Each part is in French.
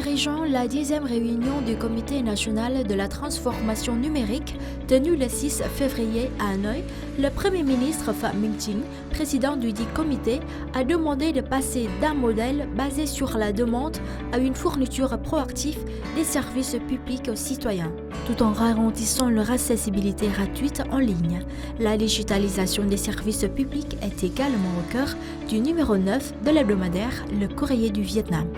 dirigeant la 10e réunion du Comité national de la transformation numérique tenue le 6 février à Hanoï, le Premier ministre Phạm Minh Chính, président du dit comité, a demandé de passer d'un modèle basé sur la demande à une fourniture proactive des services publics aux citoyens, tout en garantissant leur accessibilité gratuite en ligne. La digitalisation des services publics est également au cœur du numéro 9 de l'hebdomadaire Le Courrier du Vietnam.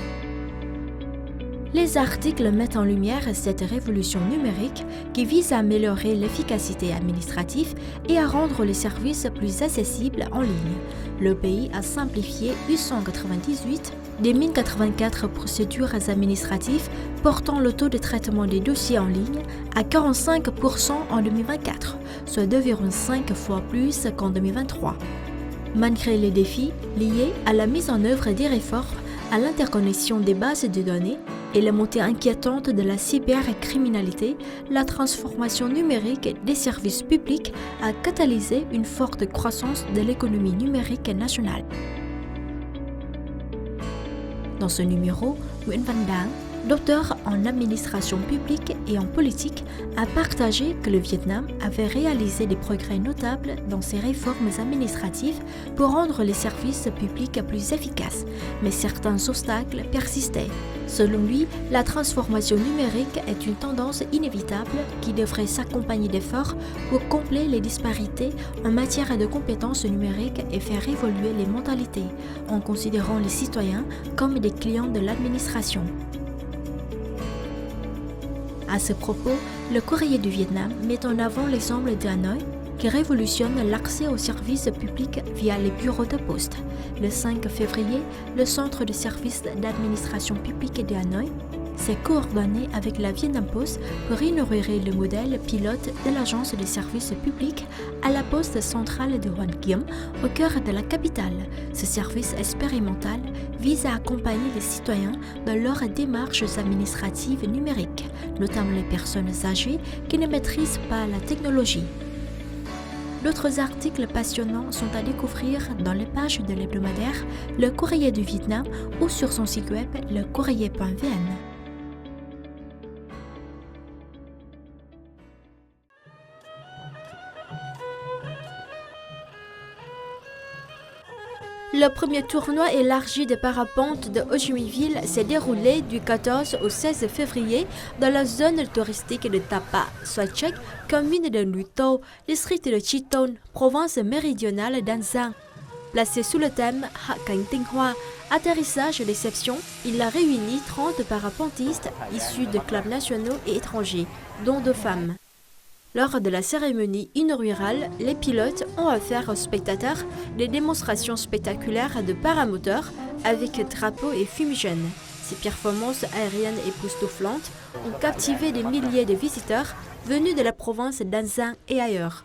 Les articles mettent en lumière cette révolution numérique qui vise à améliorer l'efficacité administrative et à rendre les services plus accessibles en ligne. Le pays a simplifié 898 des 1084 procédures administratives portant le taux de traitement des dossiers en ligne à 45% en 2024, soit 2,5 fois plus qu'en 2023. Malgré les défis liés à la mise en œuvre des réformes, à l'interconnexion des bases de données et la montée inquiétante de la cybercriminalité, la transformation numérique des services publics a catalysé une forte croissance de l'économie numérique nationale. Dans ce numéro, Nguyễn Văn Đáng, docteur en administration publique et en politique, a partagé que le Vietnam avait réalisé des progrès notables dans ses réformes administratives pour rendre les services publics plus efficaces, mais certains obstacles persistaient. Selon lui, la transformation numérique est une tendance inévitable qui devrait s'accompagner d'efforts pour combler les disparités en matière de compétences numériques et faire évoluer les mentalités, en considérant les citoyens comme des clients de l'administration. À ce propos, le Courrier du Vietnam met en avant l'exemple de Hanoï qui révolutionne l'accès aux services publics via les bureaux de poste. Le 5 février, le Centre de services d'administration publique de Hanoï s'est coordonné avec la Vietnam Post pour inaugurer le modèle pilote de l'agence de services publics à la poste centrale de Hoàn Kiếm, au cœur de la capitale. Ce service expérimental vise à accompagner les citoyens dans leurs démarches administratives numériques, notamment les personnes âgées qui ne maîtrisent pas la technologie. D'autres articles passionnants sont à découvrir dans les pages de l'hebdomadaire Le Courrier du Vietnam ou sur son site web lecourrier.vn. Le premier tournoi élargi de parapente de Ho Chi Minh Ville s'est déroulé du 14 au 16 février dans la zone touristique de Tapa, Soachek, commune de Nuôi Tô, district de Chi Tôn, province méridionale d'An Giang. Placé sous le thème Hạ cánh Tinh Hoa, atterrissage d'exception, il a réuni 30 parapentistes issus de clubs nationaux et étrangers, dont 2 femmes. Lors de la cérémonie inaugurale, les pilotes ont offert aux spectateurs des démonstrations spectaculaires de paramoteurs avec drapeaux et fumigènes. Ces performances aériennes époustouflantes ont captivé des milliers de visiteurs venus de la province d'An Giang et ailleurs.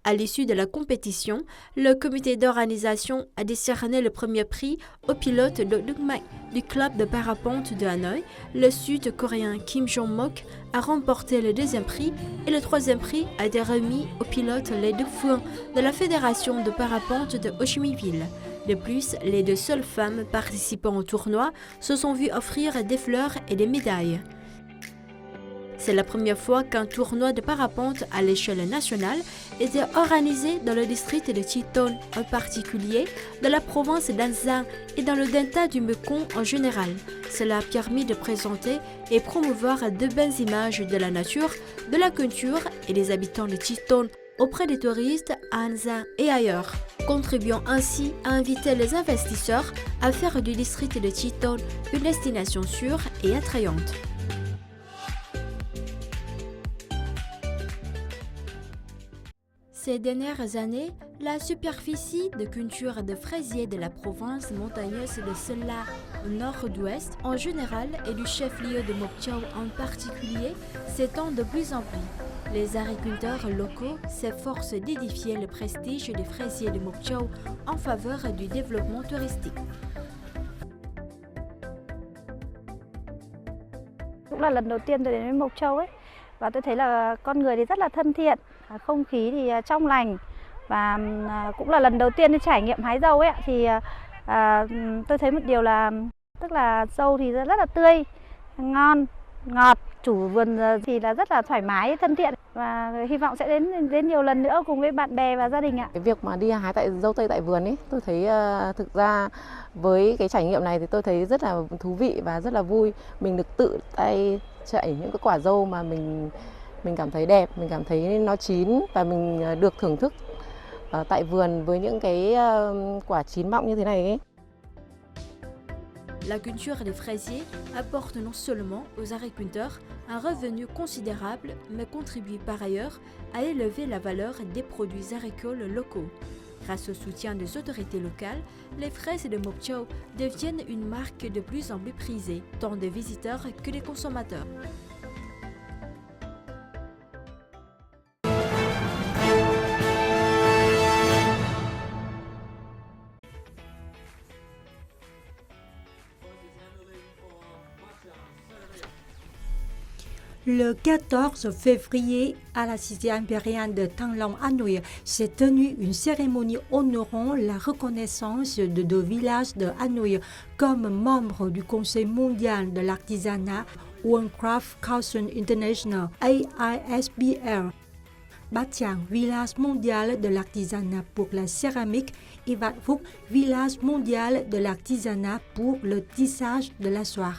À l'issue de la compétition, le comité d'organisation a décerné le premier prix au pilote de Đức Mạnh du club de parapente de Hanoï. Le sud-coréen Kim Jong-mok a remporté le 2e prix et le 3e prix a été remis au pilote Lê Đức Phương de la Fédération de parapente de Ho Chi Minh Ville. De plus, les 2 seules femmes participant au tournoi se sont vues offrir des fleurs et des médailles. C'est la première fois qu'un tournoi de parapente à l'échelle nationale était organisé dans le district de Chi Tôn en particulier, dans la province d'An Giang et dans le delta du Mekong en général. Cela a permis de présenter et promouvoir de belles images de la nature, de la culture et des habitants de Chi Tôn auprès des touristes à An Giang et ailleurs, contribuant ainsi à inviter les investisseurs à faire du district de Chi Tôn une destination sûre et attrayante. Ces dernières années, la superficie de culture de fraisiers de la province montagneuse de Sơn La, au nord-ouest en général, et du chef-lieu de Mộc Châu en particulier, s'étend de plus en plus. Les agriculteurs locaux s'efforcent d'édifier le prestige des fraisiers de Mộc Châu en faveur du développement touristique. Cũng là lần đầu tiên tôi đến với Mộc Châu ấy, và tôi thấy là con người thì rất là thân thiện, không khí thì trong lành, và cũng là lần đầu tiên trải nghiệm hái dâu ấy, thì tôi thấy một điều là tức là dâu thì rất là tươi, ngon, ngọt. Chủ vườn thì là rất là thoải mái, thân thiện và hy vọng sẽ đến nhiều lần nữa cùng với bạn bè và gia đình ạ. Cái việc mà đi hái dâu tây tại vườn ấy, tôi thấy thực ra với cái trải nghiệm này thì tôi thấy rất là thú vị và rất là vui. Mình được tự tay chảy những cái quả dâu mà mình cảm thấy đẹp, mình cảm thấy nó chín và mình được thưởng thức tại vườn với những cái quả chín mọng như thế này ấy. La culture des fraisiers apporte non seulement aux agriculteurs un revenu considérable, mais contribue par ailleurs à élever la valeur des produits agricoles locaux. Grâce au soutien des autorités locales, les fraises de Mộc Châu deviennent une marque de plus en plus prisée, tant des visiteurs que des consommateurs. Le 14 février, à la cité impériale de Thăng Long, Hanoï, s'est tenue une cérémonie honorant la reconnaissance de 2 villages de Hanoï comme membres du Conseil mondial de l'artisanat World Craft Council International, AISBL. Bát Tràng, village mondial de l'artisanat pour la céramique, et Vạn Phúc, village mondial de l'artisanat pour le tissage de la soie.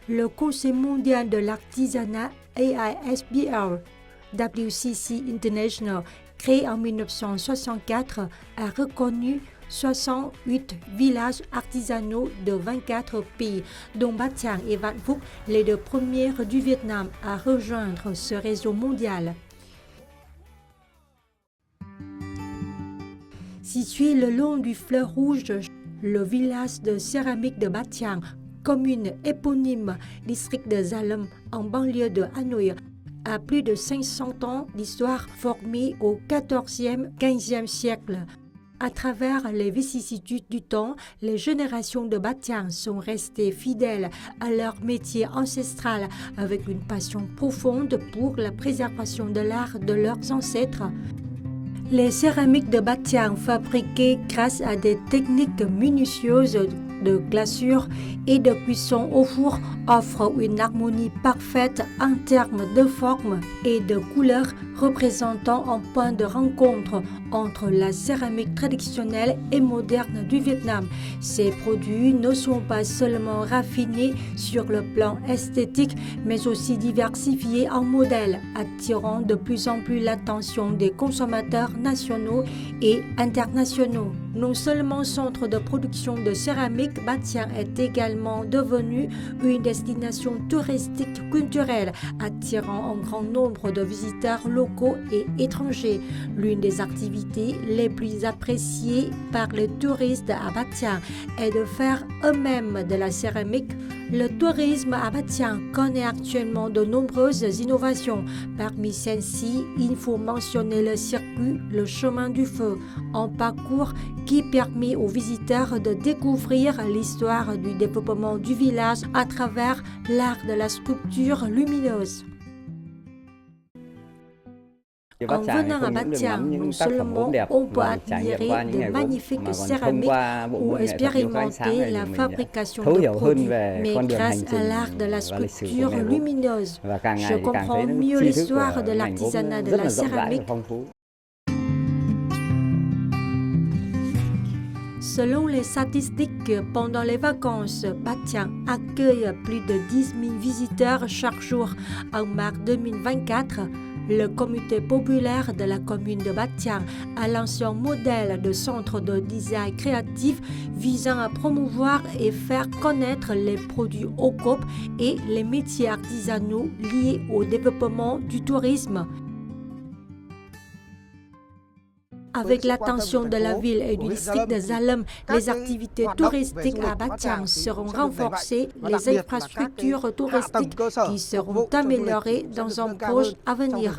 Le Conseil mondial de l'artisanat AISBL, WCC International, créé en 1964, a reconnu 68 villages artisanaux de 24 pays, dont Bát Tràng et Vạn Phúc, les 2 premières du Vietnam à rejoindre ce réseau mondial. Situé le long du fleuve Rouge, le village de céramique de Bát Tràng, commune éponyme, district de Gia Lâm, en banlieue de Hanoï, a plus de 500 ans d'histoire formée au XIVe, XVe siècle. À travers les vicissitudes du temps, les générations de Bát Tràng sont restées fidèles à leur métier ancestral avec une passion profonde pour la préservation de l'art de leurs ancêtres. Les céramiques de Bát Tràng, fabriquées grâce à des techniques minutieuses de glaçure et de cuisson au four, offrent une harmonie parfaite en termes de forme et de couleur, représentant un point de rencontre entre la céramique traditionnelle et moderne du Vietnam. Ces produits ne sont pas seulement raffinés sur le plan esthétique, mais aussi diversifiés en modèles, attirant de plus en plus l'attention des consommateurs nationaux et internationaux. Non seulement centre de production de céramique, Bát Tràng est également devenu une destination touristique culturelle, attirant un grand nombre de visiteurs locaux et étrangers. L'une des activités les plus appréciées par les touristes à Bát Tràng est de faire eux-mêmes de la céramique. Le tourisme à Bát Tràng connaît actuellement de nombreuses innovations. Parmi celles-ci, il faut mentionner le circuit Le Chemin du Feu, un parcours qui permet aux visiteurs de découvrir l'histoire du développement du village à travers l'art de la sculpture lumineuse. En venant à Bát Tràng, non seulement on peut admirer de magnifiques céramiques ou expérimenter la fabrication de produits, mais grâce à l'art de la sculpture lumineuse, je comprends mieux l'histoire de l'artisanat de la céramique. Selon les statistiques, pendant les vacances, Bát Tràng accueille plus de 10 000 visiteurs chaque jour. En mars 2024, le comité populaire de la commune de Bát Tràng a lancé un modèle de centre de design créatif visant à promouvoir et faire connaître les produits OCOP et les métiers artisanaux liés au développement du tourisme. Avec l'attention de la ville et du district de Gia Lâm, les activités touristiques à Bát Tràng seront renforcées, les infrastructures touristiques qui seront améliorées dans un proche avenir.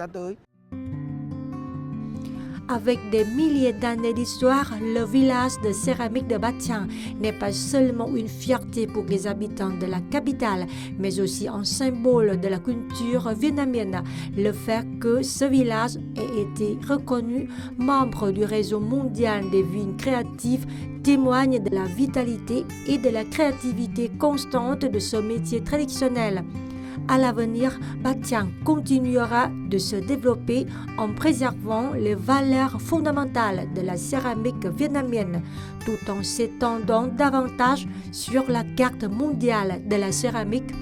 Avec des milliers d'années d'histoire, le village de céramique de Batian n'est pas seulement une fierté pour les habitants de la capitale, mais aussi un symbole de la culture vietnamienne. Le fait que ce village ait été reconnu membre du réseau mondial des villes créatives témoigne de la vitalité et de la créativité constante de ce métier traditionnel. À l'avenir, Batian continuera de se développer en préservant les valeurs fondamentales de la céramique vietnamienne, tout en s'étendant davantage sur la carte mondiale de la céramique.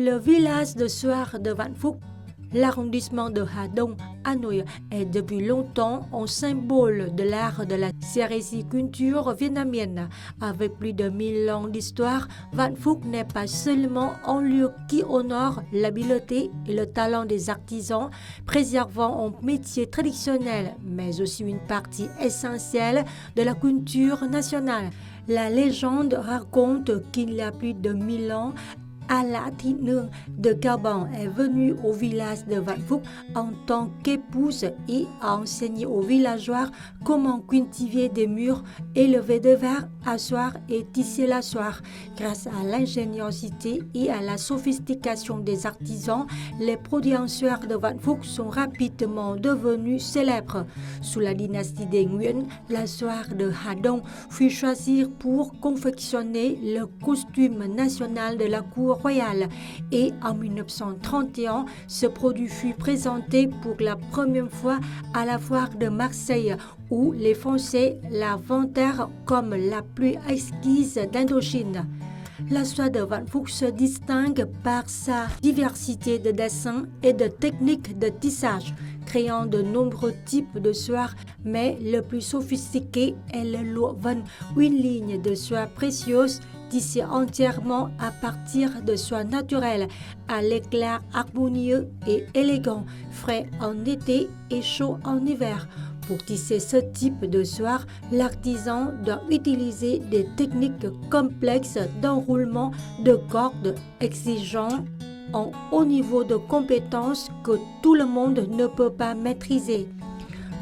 Le village de soir de Vạn Phúc, l'arrondissement de Hà Đông, Hanoi, est depuis longtemps un symbole de l'art de la sériciculture vietnamienne. Avec plus de 1000 ans d'histoire, Vạn Phúc n'est pas seulement un lieu qui honore l'habileté et le talent des artisans, préservant un métier traditionnel, mais aussi une partie essentielle de la culture nationale. La légende raconte qu'il y a plus de 1000 ans, Ala Thị Nương de Gabon est venue au village de Vạn Phúc en tant qu'épouse et a enseigné aux villageois comment cultiver des murs, élever des vers, asseoir et tisser la soie. Grâce à l'ingéniosité et à la sophistication des artisans, les produits en soie de Vạn Phúc sont rapidement devenus célèbres. Sous la dynastie des Nguyen, la soie de Hà Đông fut choisie pour confectionner le costume national de la cour royale et en 1931, ce produit fut présenté pour la première fois à la foire de Marseille où les Français la vantèrent comme la plus exquise d'Indochine. La soie de Vạn Phúc se distingue par sa diversité de dessins et de techniques de tissage, créant de nombreux types de soie, mais le plus sophistiqué est le lụa vân, une ligne de soie précieuse tissée entièrement à partir de soie naturelle, à l'éclat harmonieux et élégant, frais en été et chaud en hiver. Pour tisser ce type de soie, l'artisan doit utiliser des techniques complexes d'enroulement de cordes exigeant un haut niveau de compétence que tout le monde ne peut pas maîtriser.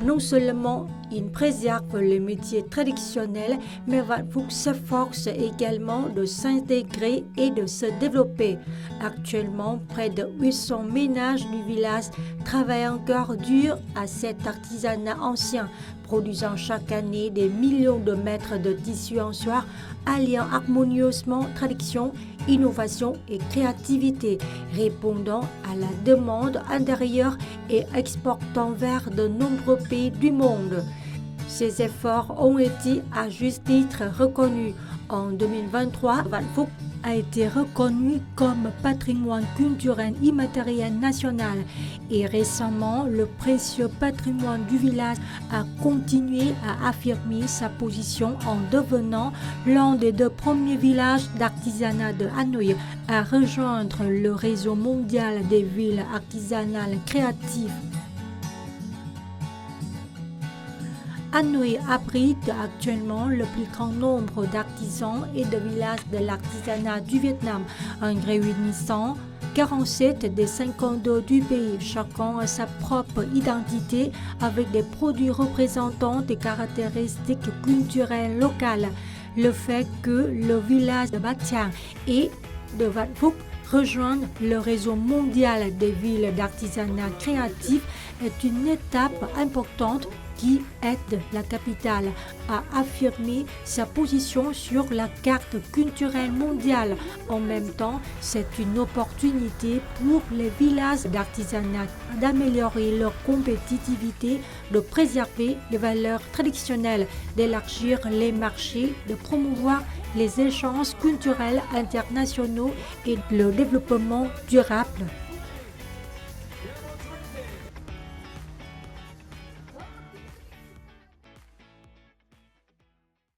Non seulement il préserve les métiers traditionnels, mais Vạn Phúc s'efforce également de s'intégrer et de se développer. Actuellement, près de 800 ménages du village travaillent encore dur à cet artisanat ancien, produisant chaque année des millions de mètres de tissu en soie, alliant harmonieusement tradition, innovation et créativité, répondant à la demande intérieure et exportant vers de nombreux pays du monde. Ces efforts ont été à juste titre reconnus. En 2023, Vạn Phúc a été reconnu comme patrimoine culturel immatériel national et récemment, le précieux patrimoine du village a continué à affirmer sa position en devenant l'un des 2 premiers villages d'artisanat de Hanoi à rejoindre le réseau mondial des villes artisanales créatives. Hanoi abrite actuellement le plus grand nombre d'artisans et de villages de l'artisanat du Vietnam, en réunissant 47 des 52 du pays. Chacun a sa propre identité avec des produits représentant des caractéristiques culturelles locales. Le fait que le village de Batian et de Vạn Phúc rejoignent le réseau mondial des villes d'artisanat créatif est une étape importante qui aide la capitale à affirmer sa position sur la carte culturelle mondiale. En même temps, c'est une opportunité pour les villages d'artisanat d'améliorer leur compétitivité, de préserver les valeurs traditionnelles, d'élargir les marchés, de promouvoir les échanges culturels internationaux et le développement durable.